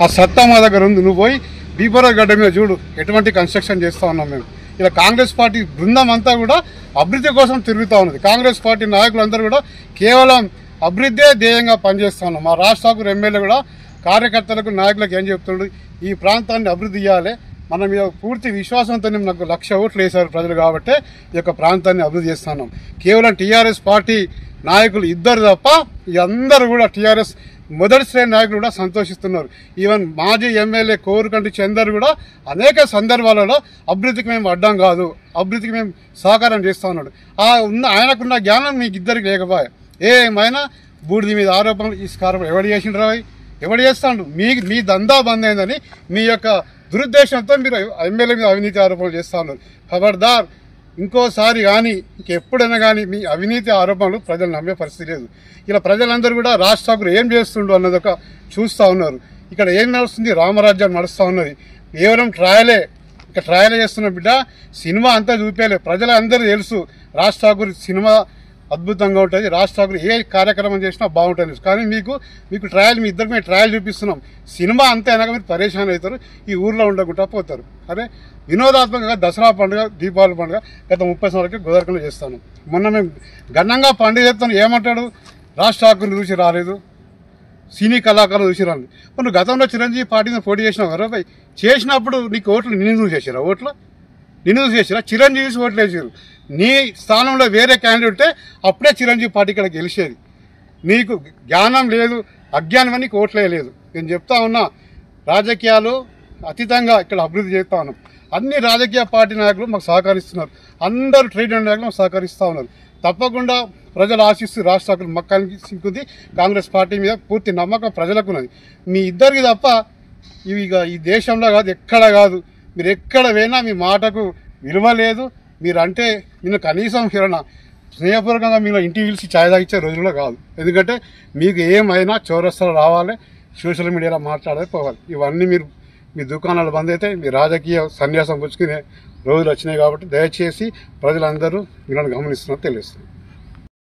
ఆ సత్తా మా దగ్గర ఉంది. నువ్వు పోయి బీపరా గడ్డ మీద చూడు ఎటువంటి కన్స్ట్రక్షన్ చేస్తూ ఉన్నాం మేము. ఇలా కాంగ్రెస్ పార్టీ బృందం అంతా కూడా అభివృద్ధి కోసం తిరుగుతూ ఉన్నది. కాంగ్రెస్ పార్టీ నాయకులందరూ కూడా కేవలం అభివృద్ధే ధ్యేయంగా పనిచేస్తూ ఉన్నాం. మా రాష్ట్ర ఎమ్మెల్యే కూడా కార్యకర్తలకు నాయకులకు ఏం చెప్తుండ్రు, ఈ ప్రాంతాన్ని అభివృద్ధి చేయాలి, మన మీద పూర్తి విశ్వాసంతో నాకు 1,00,000 ఓట్లు వేశారు ప్రజలు కాబట్టి ఈ యొక్క ప్రాంతాన్ని అభివృద్ధి చేస్తున్నాం. కేవలం టీఆర్ఎస్ పార్టీ నాయకులు ఇద్దరు తప్ప అందరూ కూడా టీఆర్ఎస్ మొదటి శ్రేణి నాయకులు కూడా సంతోషిస్తున్నారు. ఈవెన్ మాజీ ఎమ్మెల్యే కోరుకంటి చందర్ కూడా అనేక సందర్భాలలో అభివృద్ధికి మేము అడ్డం కాదు, అభివృద్ధికి మేము సహకారం చేస్తూ ఉన్నాడు. ఆయనకున్న జ్ఞానం మీకు ఇద్దరికి లేకపోయా. ఏమైనా బూడిది మీద ఆరోపణలు ఇసుకారం ఎవడు చేసిండ్రు, ఎవడు చేస్తాడు? మీ దందా బంద్ అయిందని మీ యొక్క దురుద్దేశంతో మీరు ఎమ్మెల్యే మీద అవినీతి ఆరోపణలు చేస్తూ ఉన్నారు. ఖబర్దార్, ఇంకోసారి కానీ ఇంకెప్పుడైనా కానీ మీ అవినీతి ఆరోపణలు ప్రజలు నమ్మే పరిస్థితి లేదు. ఇలా ప్రజలందరూ కూడా రాష్ట్ర ఏం చేస్తుండో అన్నది ఒక చూస్తూ ఉన్నారు. ఇక్కడ ఏం నడుస్తుంది, రామరాజ్యం నడుస్తూ ఉన్నది. కేవలం ట్రయలే, ఇక ట్రయల్ చేస్తున్న బిడ్డ, సినిమా అంతా చూపేలే. ప్రజలందరూ తెలుసు రాష్ట్ర సినిమా అద్భుతంగా ఉంటుంది, రాష్ట్ర ఏ కార్యక్రమం చేసినా బాగుంటుంది. కానీ మీకు ట్రయల్, మీ ఇద్దరికి మేము ట్రయల్ చూపిస్తున్నాం. సినిమా అంతా అయినాక మీరు పరేషాన్ అవుతారు, ఈ ఊర్లో ఉండకుండా పోతారు. అదే వినోదాత్మకంగా దసరా పండుగ, దీపావళి పండుగ గత 30 సంవత్సరాలకి గోదావరిలో చేస్తాను. మొన్న మేము ఘనంగా పండుగ చేస్తాను. ఏమంటాడు, రాష్ట్ర చూసి రాలేదు, సినీ కళాకారులు చూసి రాలేదు. నువ్వు గతంలో చిరంజీవి పార్టీని పోటీ చేసినావు కదా భయ్, చేసినప్పుడు నీకు ఓట్లు నిన్ను చూసి చేసారా? నిన్ను చూసి చేసిరా? చిరంజీవి ఓట్లు వేసారు. నీ స్థానంలో వేరే క్యాండిడేట్ ఉంటే అప్పుడే చిరంజీవి పార్టీ ఇక్కడ గెలిచేది. నీకు జ్ఞానం లేదు, అజ్ఞానం అని నీకు ఓట్లే లేదు. నేను చెప్తా ఉన్నా, రాజకీయాలు అతీతంగా ఇక్కడ అభివృద్ధి చేస్తూ ఉన్నాం. అన్ని రాజకీయ పార్టీ నాయకులు మాకు సహకరిస్తున్నారు, అందరూ ట్రేడ్ యూనియన్ నాయకులు మాకు సహకరిస్తూ ఉన్నారు. తప్పకుండా ప్రజలు ఆశిస్తూ రాష్ట్ర మక్కానికి సిక్కుంది. కాంగ్రెస్ పార్టీ మీద పూర్తి నమ్మకం ప్రజలకు ఉన్నది. మీ ఇద్దరికి తప్ప ఇవి ఈ దేశంలో కాదు, ఎక్కడ కాదు. మీరు ఎక్కడ పోయినా మీ మాటకు విలువ లేదు. మీరంటే నిన్ను కనీసం స్నేహపూర్వకంగా మీరు ఇంటికి పిలిచి ఛాయ్ తాగిచ్చే రోజుల్లో కాదు. ఎందుకంటే మీకు ఏమైనా చౌరస్తాలు రావాలి, సోషల్ మీడియాలో మాట్లాడాలి, పోవాలి. ఇవన్నీ మీ దుకాణాలు బంద్ అయితే మీ రాజకీయ సన్యాసం పుచ్చుకునే రోజులు వచ్చినాయి. కాబట్టి దయచేసి ప్రజలందరూ మీరు గమనిస్తున్నట్టు తెలుస్తుంది.